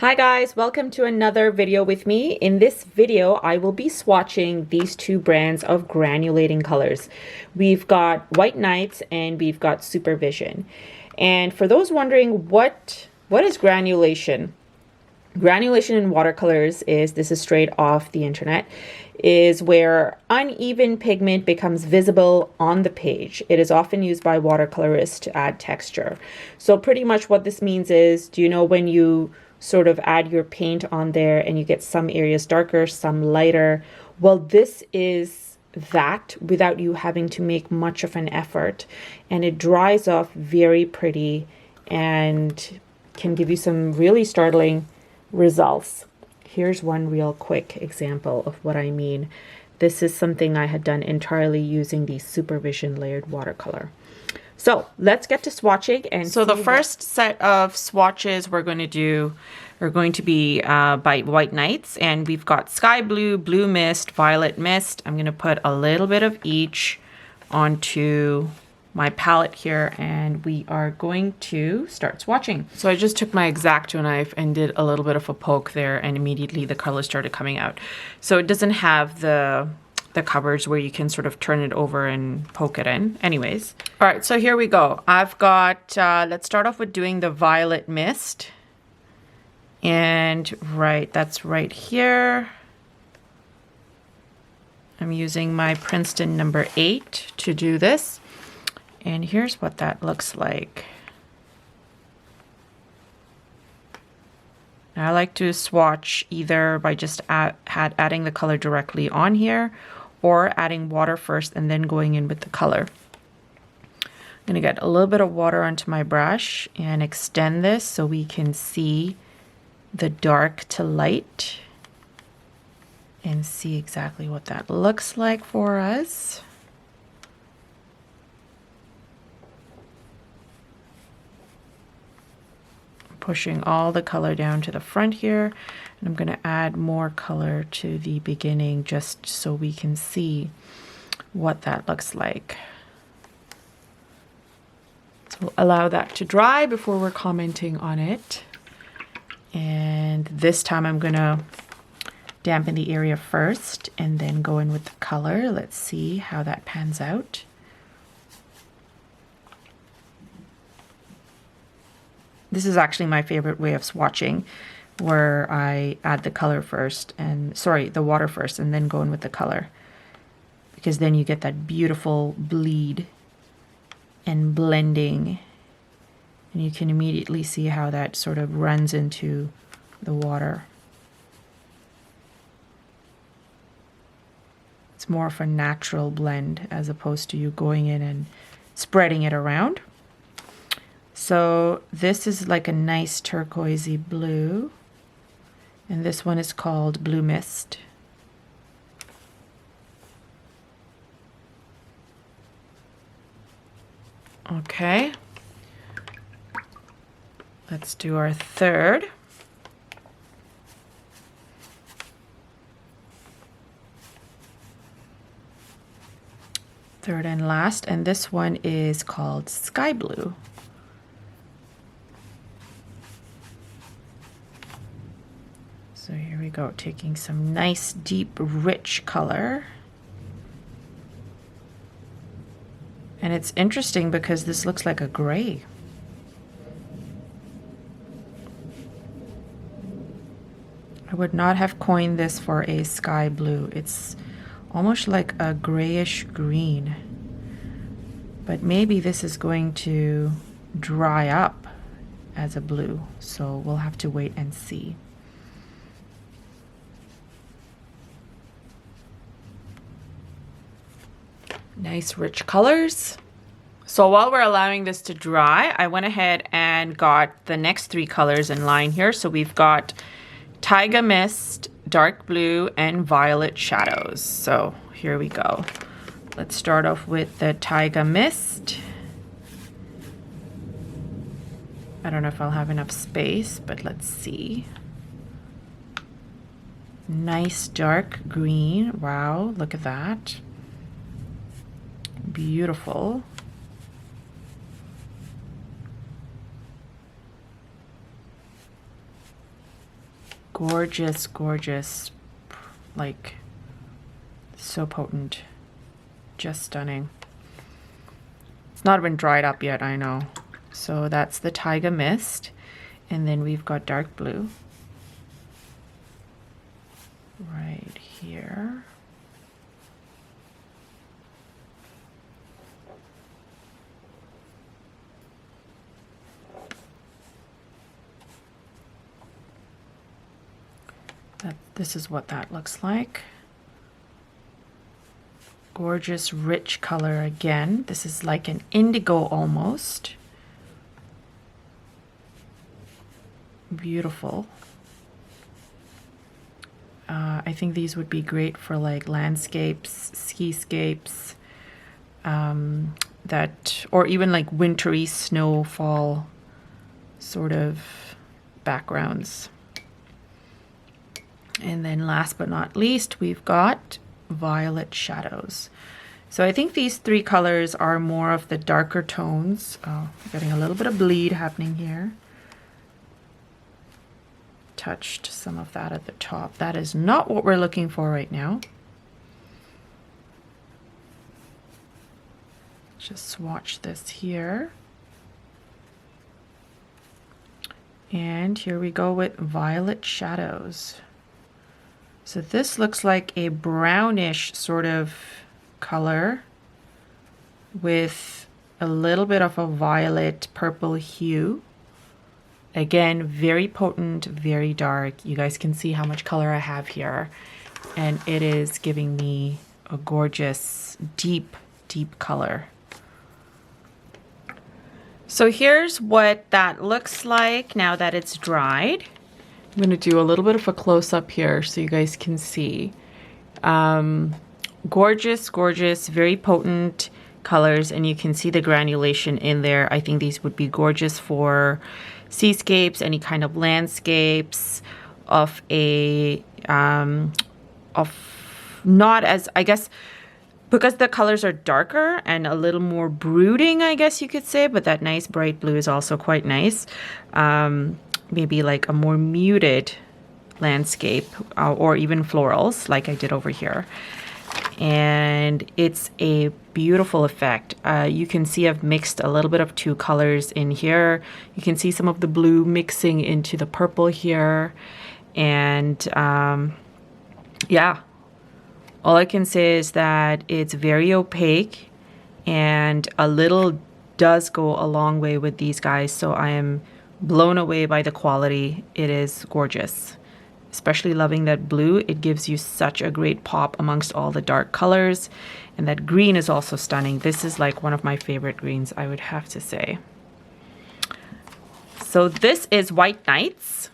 Hi guys, welcome to another video with me. In this video, I will be swatching these two brands of granulating colors. We've got White Nights and we've got Supervision. And for those wondering what is granulation? Granulation in watercolors this is straight off the internet, is where uneven pigment becomes visible on the page. It is often used by watercolorists to add texture. So pretty much what this means is, do you know when you sort of add your paint on there and you get some areas darker, some lighter? Well, this is that without you having to make much of an effort, and it dries off very pretty and can give you some really startling results. Here's one real quick example of what I mean. This is something I had done entirely using the Supervision layered watercolor. So let's get to swatching. And so the first set of swatches we're going to do are going to be by White Nights, and we've got sky blue, blue mist, violet mist. I'm going to put a little bit of each onto my palette here, and we are going to start swatching. So I just took my X-Acto knife and did a little bit of a poke there, and immediately the color started coming out. So it doesn't have the covers where you can sort of turn it over and poke it in. Anyways, all right, so here we go. I've got, let's start off with doing the violet mist. And that's right here. I'm using my Princeton number 8 to do this. And here's what that looks like. Now, I like to swatch either by just adding the color directly on here, or adding water first and then going in with the color. I'm going to get a little bit of water onto my brush and extend this so we can see the dark to light and see exactly what that looks like for us. Pushing all the color down to the front here, and I'm going to add more color to the beginning just so we can see what that looks like. So we'll allow that to dry before we're commenting on it. And this time I'm going to dampen the area first and then go in with the color. Let's see how that pans out. This is actually my favorite way of swatching, where I add the color first and, the water first, and then go in with the color. Because then you get that beautiful bleed and blending. And you can immediately see how that sort of runs into the water. It's more of a natural blend as opposed to you going in and spreading it around. So this is like a nice turquoisey blue, and this one is called Blue Mist. Okay, let's do our third. Third and last, and this one is called Sky Blue. So here we go, taking some nice, deep, rich color. And it's interesting because this looks like a gray. I would not have coined this for a sky blue. It's almost like a grayish green. But maybe this is going to dry up as a blue. So we'll have to wait and see. Nice rich colors. So while we're allowing this to dry, I went ahead and got the next 3 colors in line here. So we've got Taiga Mist, Dark Blue, and Violet Shadows. So here we go. Let's start off with the Taiga Mist. I don't know if I'll have enough space, but let's see. Nice dark green. Wow, look at that. Beautiful. Gorgeous, gorgeous, like so potent, just stunning. It's not even dried up yet, I know. So that's the Taiga Mist, and then we've got dark blue right here. This is what that looks like. Gorgeous, rich color again. This is like an indigo almost. Beautiful. I think these would be great for like landscapes, skiscapes, or even like wintry snowfall sort of backgrounds. And then last but not least, we've got Violet Shadows. So I think these three colors are more of the darker tones. Oh, getting a little bit of bleed happening here. Touched some of that at the top. That is not what we're looking for right now. Just swatch this here. And here we go with Violet Shadows. So this looks like a brownish sort of color with a little bit of a violet purple hue. Again, very potent, very dark. You guys can see how much color I have here. And it is giving me a gorgeous, deep, deep color. So here's what that looks like now that it's dried. I'm going to do a little bit of a close-up here so you guys can see. Gorgeous, gorgeous, very potent colors, and you can see the granulation in there. I think these would be gorgeous for seascapes, any kind of landscapes of a, not as, I guess, because the colors are darker and a little more brooding, I guess you could say, but that nice bright blue is also quite nice. Maybe like a more muted landscape or even florals like I did over here. And it's a beautiful effect. You can see I've mixed a little bit of two colors in here. You can see some of the blue mixing into the purple here. And yeah, all I can say is that it's very opaque and a little does go a long way with these guys. So I am blown away by the quality. It is gorgeous. Especially loving that blue. It gives you such a great pop amongst all the dark colors. And that green is also stunning. This is like one of my favorite greens, I would have to say. So this is White Nights.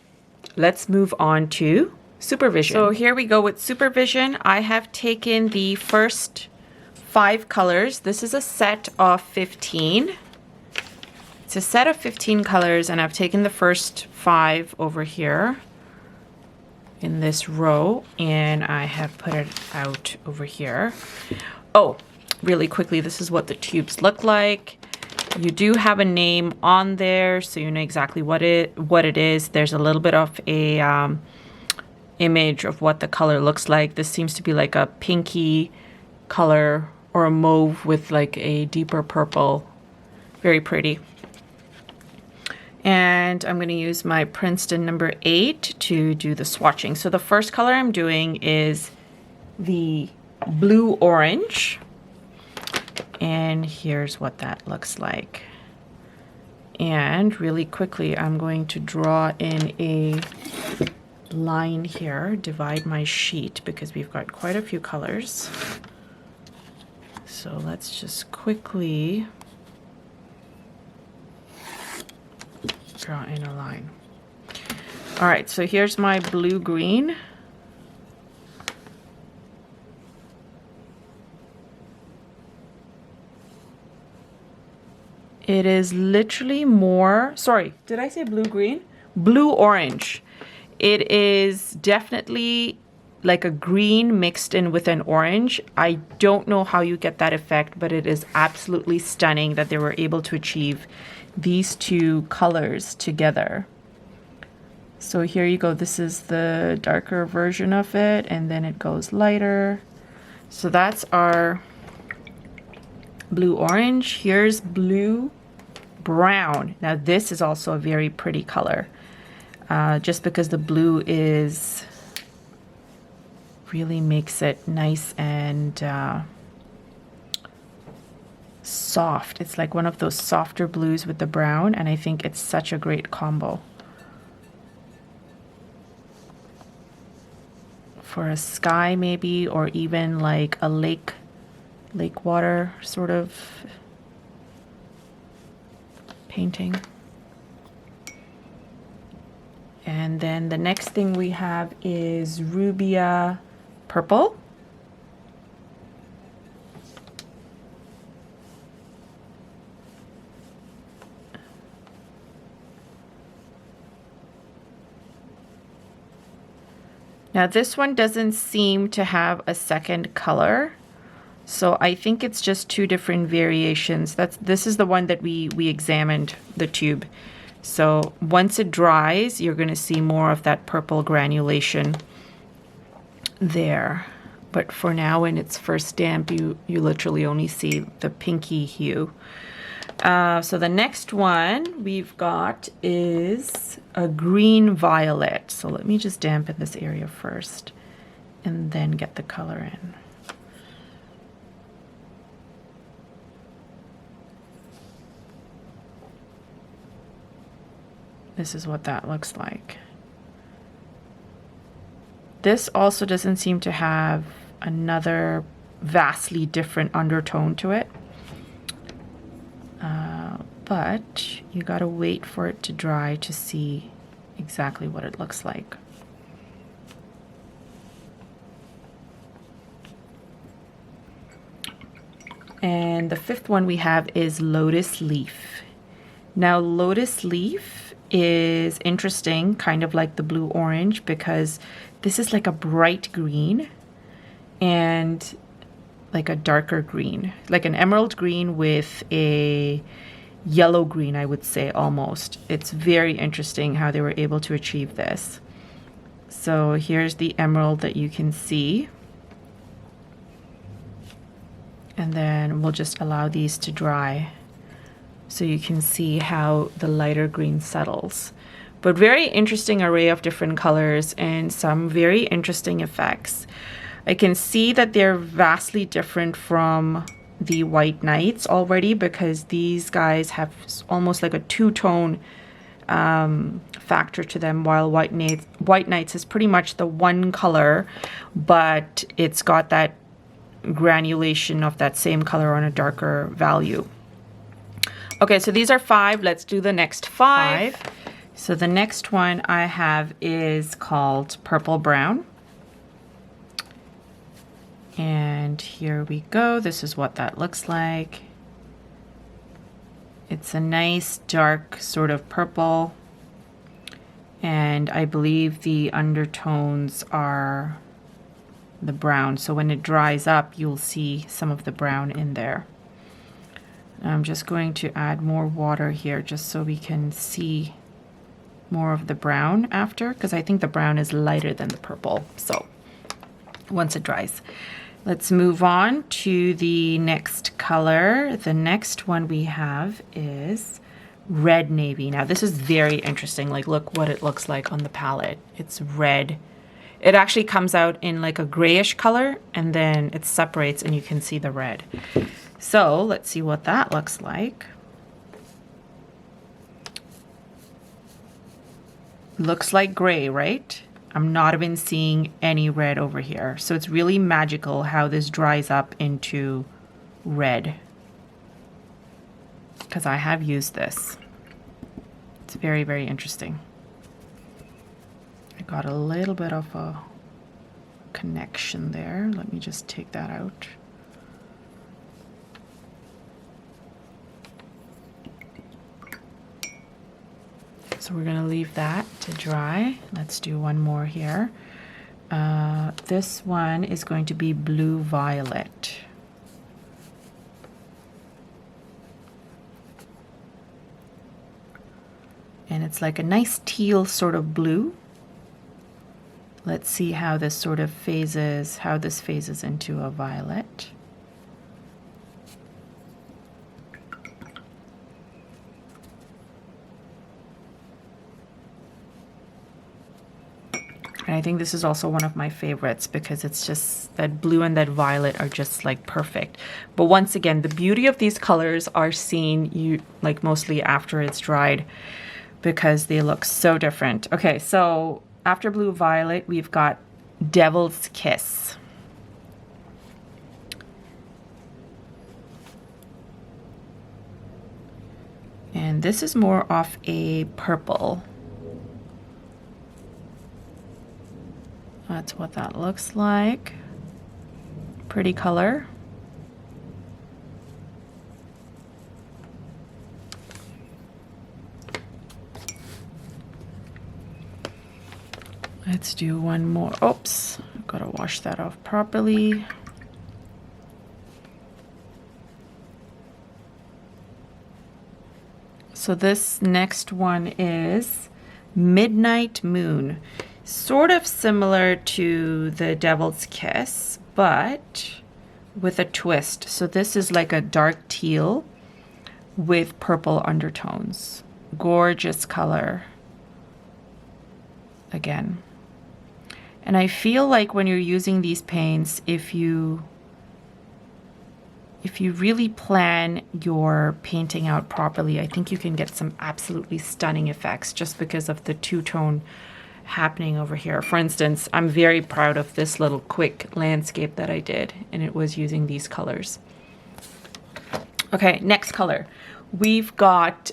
Let's move on to Supervision. So here we go with Supervision. I have taken the first 5 colors. This is a set of 15. It's a set of 15 colors, and I've taken the first 5 over here in this row, and I have put it out over here. Oh, really quickly, this is what the tubes look like. You do have a name on there, so you know exactly what it is. There's a little bit of a image of what the color looks like. This seems to be like a pinky color or a mauve with like a deeper purple. Very pretty. And I'm going to use my Princeton number 8 to do the swatching. So the first color I'm doing is the blue orange. And here's what that looks like. And really quickly, I'm going to draw in a line here, divide my sheet because we've got quite a few colors. So let's just quickly draw in a line. All right, so here's my blue-green. It is literally more, sorry, did I say blue-green? Blue-orange. It is definitely like a green mixed in with an orange. I don't know how you get that effect, but it is absolutely stunning that they were able to achieve these two colors together. So here you go. This is the darker version of it, and then it goes lighter. So that's our blue orange. Here's blue brown. Now this is also a very pretty color, just because the blue is really makes it nice and soft. It's like one of those softer blues with the brown, and I think it's such a great combo for a sky maybe, or even like a lake water sort of painting. And then the next thing we have is Rubia Purple. Now this one doesn't seem to have a second color, so I think it's just two different variations. This is the one that we examined, the tube. So once it dries, you're going to see more of that purple granulation there. But for now, in its first damp, you literally only see the pinky hue. So the next one we've got is a green violet. So let me just dampen this area first and then get the color in. This is what that looks like. This also doesn't seem to have another vastly different undertone to it. But you gotta wait for it to dry to see exactly what it looks like. And the fifth one we have is Lotus Leaf. Now Lotus Leaf is interesting, kind of like the blue orange, because this is like a bright green and like a darker green, like an emerald green with a yellow green, I would say, almost. It's very interesting how they were able to achieve this. So here's the emerald that you can see. And then we'll just allow these to dry so you can see how the lighter green settles. But very interesting array of different colors and some very interesting effects. I can see that they're vastly different from the White Nights already, because these guys have almost like a two-tone factor to them, while White Nights is pretty much the one color, but it's got that granulation of that same color on a darker value. Okay, so these are 5. Let's do the next 5. So the next one I have is called Purple Brown. And here we go. This is what that looks like. It's a nice dark sort of purple. And I believe the undertones are the brown. So when it dries up, you'll see some of the brown in there. I'm just going to add more water here just so we can see more of the brown after, because I think the brown is lighter than the purple. So once it dries. Let's move on to the next color. The next one we have is Red Navy. Now this is very interesting. Like, look what it looks like on the palette. It's red. It actually comes out in like a grayish color, and then it separates and you can see the red. So let's see what that looks like. Looks like gray, right? I'm not even seeing any red over here. So it's really magical how this dries up into red, because I have used this. It's very, very interesting. I got a little bit of a connection there. Let me just take that out. So we're going to leave that to dry. Let's do one more here. This one is going to be Blue Violet. And it's like a nice teal sort of blue. Let's see how this sort of phases, how this phases into a violet. And I think this is also one of my favorites because it's just that blue and that violet are just like perfect. But once again, the beauty of these colors are seen like mostly after it's dried because they look so different. Okay, so after blue violet, we've got Devil's Kiss. And this is more of a purple. That's what that looks like. Pretty color. Let's do one more. Oops, I've got to wash that off properly. So this next one is Midnight Moon. Sort of similar to the Devil's Kiss, but with a twist. So this is like a dark teal with purple undertones. Gorgeous color. Again. And I feel like when you're using these paints, if you really plan your painting out properly, I think you can get some absolutely stunning effects just because of the two-tone happening over here. For instance, I'm very proud of this little quick landscape that I did, and it was using these colors. Okay, next color. We've got,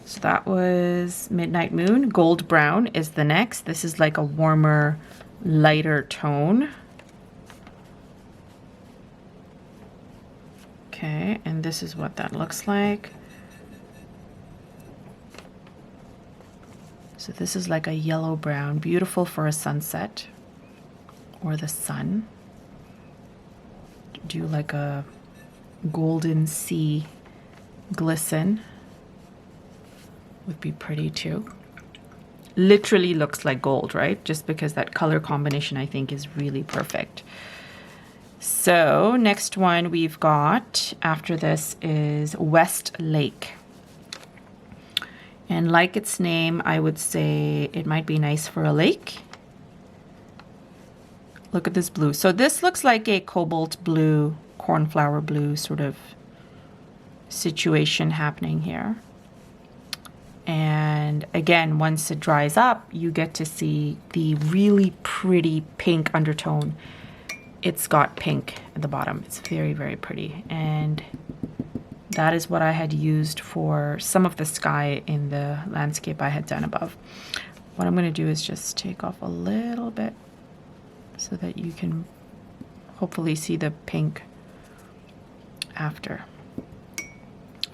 so that was Midnight Moon. Gold Brown is the next. This is like a warmer, lighter tone. Okay, and this is what that looks like. So this is like a yellow brown, beautiful for a sunset or the sun. Do like a golden sea glisten. Would be pretty too. Literally looks like gold, right? Just because that color combination I think is really perfect. So next one we've got after this is West Lake. And like its name, I would say it might be nice for a lake. Look at this blue. So this looks like a cobalt blue, cornflower blue sort of situation happening here. And again, once it dries up, you get to see the really pretty pink undertone. It's got pink at the bottom. It's very, very pretty. And that is what I had used for some of the sky in the landscape I had done above. What I'm going to do is just take off a little bit so that you can hopefully see the pink after.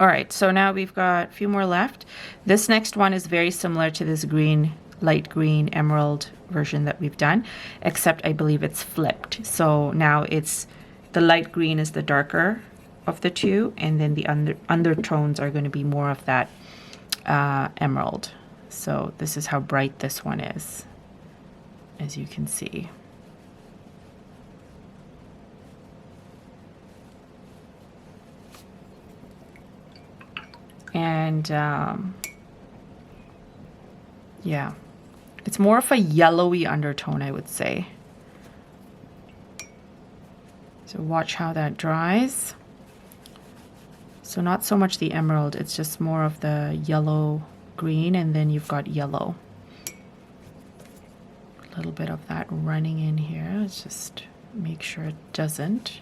All right, so now we've got a few more left. This next one is very similar to this green, light green emerald version that we've done, except I believe it's flipped. So now it's the light green is the darker of the two, and then the undertones are going to be more of that emerald. So this is how bright this one is, as you can see. And yeah, it's more of a yellowy undertone, I would say. So watch how that dries. So not so much the emerald, it's just more of the yellow green, and then you've got yellow. A little bit of that running in here. Let's just make sure it doesn't.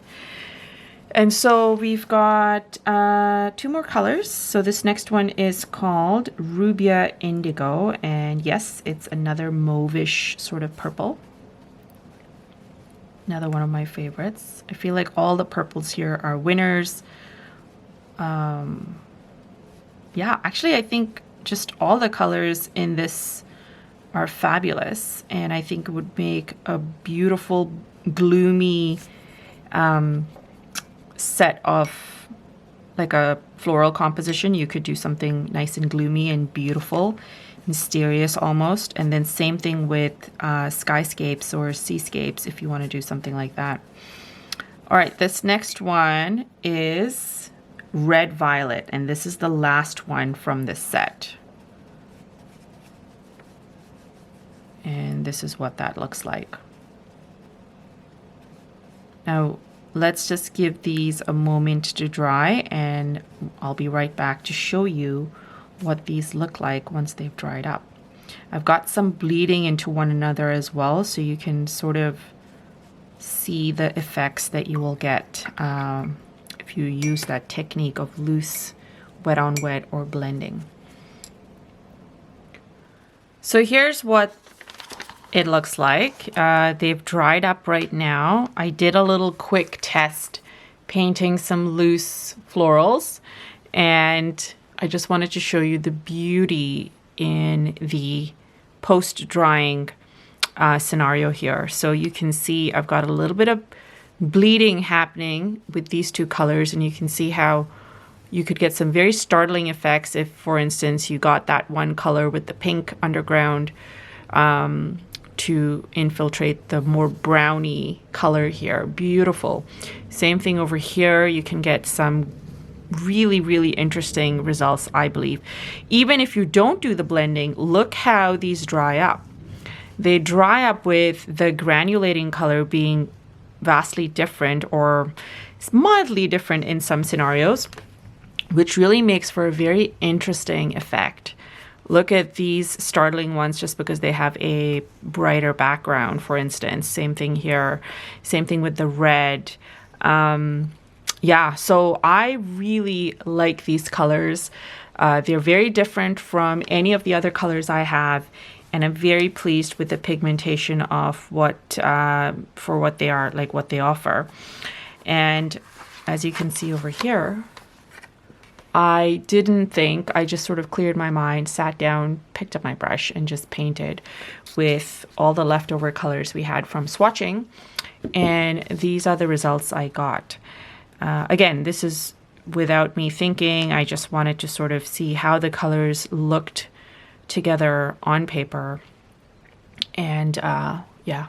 And so we've got two more colors. So this next one is called Rubia Indigo, and yes, it's another mauvish sort of purple. Another one of my favorites. I feel like all the purples here are winners. Yeah, actually I think just all the colors in this are fabulous, and I think it would make a beautiful gloomy set of like a floral composition, you could do something nice and gloomy and beautiful, mysterious almost. And then same thing with skyscapes or seascapes if you want to do something like that. All right, this next one is Red Violet, and this is the last one from this set. And this is what that looks like. Now, let's just give these a moment to dry, and I'll be right back to show you what these look like once they've dried up. I've got some bleeding into one another as well, so you can sort of see the effects that you will get if you use that technique of loose, wet on wet, or blending. So here's what it looks like. They've dried up right now. I did a little quick test painting some loose florals, and I just wanted to show you the beauty in the post-drying scenario here. So you can see I've got a little bit of bleeding happening with these two colors, and you can see how you could get some very startling effects if, for instance, you got that one color with the pink underground to infiltrate the more browny color here. Beautiful. Same thing over here. You can get some really, really interesting results, I believe. Even if you don't do the blending, look how these dry up. They dry up with the granulating color being vastly different or mildly different in some scenarios, which really makes for a very interesting effect. Look at these startling ones just because they have a brighter background, for instance. Same thing here. Same thing with the red. Yeah, so I really like these colors. They're very different from any of the other colors I have, and I'm very pleased with the pigmentation of what for what they are, like what they offer. And as you can see over here, I didn't think, I just sort of cleared my mind, sat down, picked up my brush, and just painted with all the leftover colors we had from swatching. And these are the results I got. Again, this is without me thinking. I just wanted to sort of see how the colors looked together on paper. And yeah,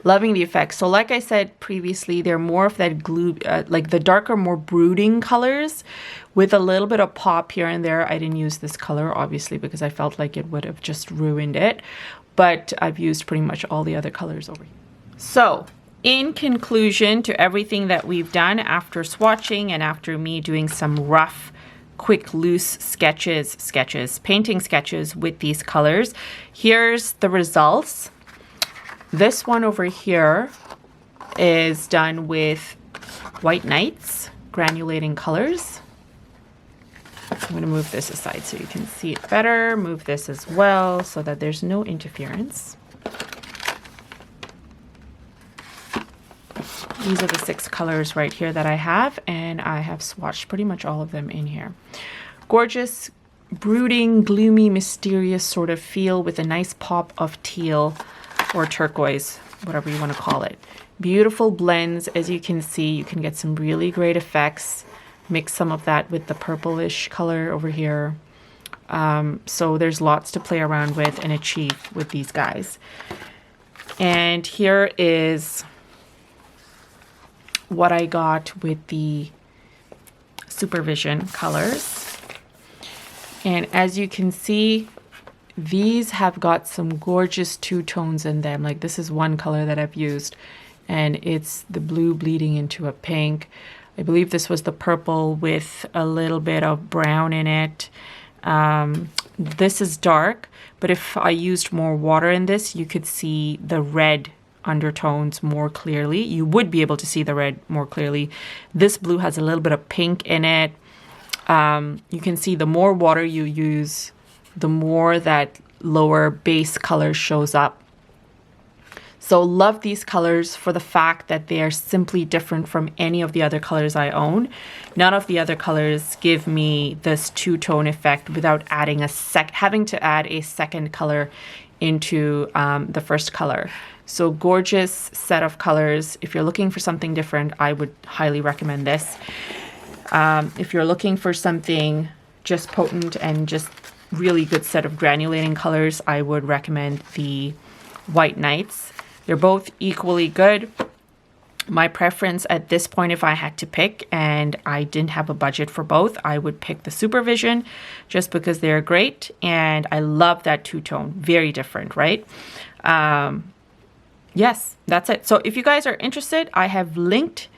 loving the effects. So like I said previously, they're more of that glue, like the darker, more brooding colors with a little bit of pop here and there. I didn't use this color, obviously, because I felt like it would have just ruined it. But I've used pretty much all the other colors over here. So in conclusion to everything that we've done after swatching and after me doing some rough, quick, loose painting sketches with these colors, here's the results. This one over here is done with White Nights Granulating Colors. I'm going to move this aside so you can see it better. Move this as well so that there's no interference. These are the 6 colors right here that I have, and I have swatched pretty much all of them in here. Gorgeous, brooding, gloomy, mysterious sort of feel with a nice pop of teal or turquoise, whatever you want to call it. Beautiful blends. As you can see, you can get some really great effects. Mix some of that with the purplish color over here. So there's lots to play around with and achieve with these guys. And here is what I got with the Supervision colors. And as you can see, these have got some gorgeous two tones in them. Like this is one color that I've used, and it's the blue bleeding into a pink. I believe this was the purple with a little bit of brown in it. This is dark, but if I used more water in this, you could see the red undertones more clearly. You would be able to see the red more clearly. This blue has a little bit of pink in it. You can see the more water you use, the more that lower base color shows up. So love these colors for the fact that they are simply different from any of the other colors I own. None of the other colors give me this two-tone effect without adding having to add a second color into the first color. So gorgeous set of colors. If you're looking for something different, I would highly recommend this. If you're looking for something just potent and just really good set of granulating colors, I would recommend the White Nights. They're both equally good. My preference at this point, if I had to pick and I didn't have a budget for both, I would pick the Supervision just because they're great. And I love that two-tone. Very different, right? Yes, that's it. So if you guys are interested, I have linked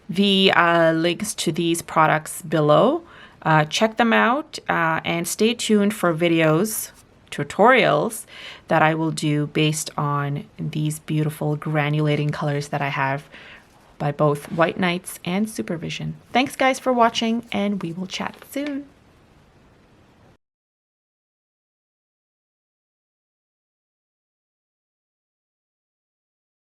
the links to these products below. Check them out and stay tuned for videos, tutorials that I will do based on these beautiful granulating colors that I have by both White Nights and Supervision. Thanks guys for watching, and we will chat soon.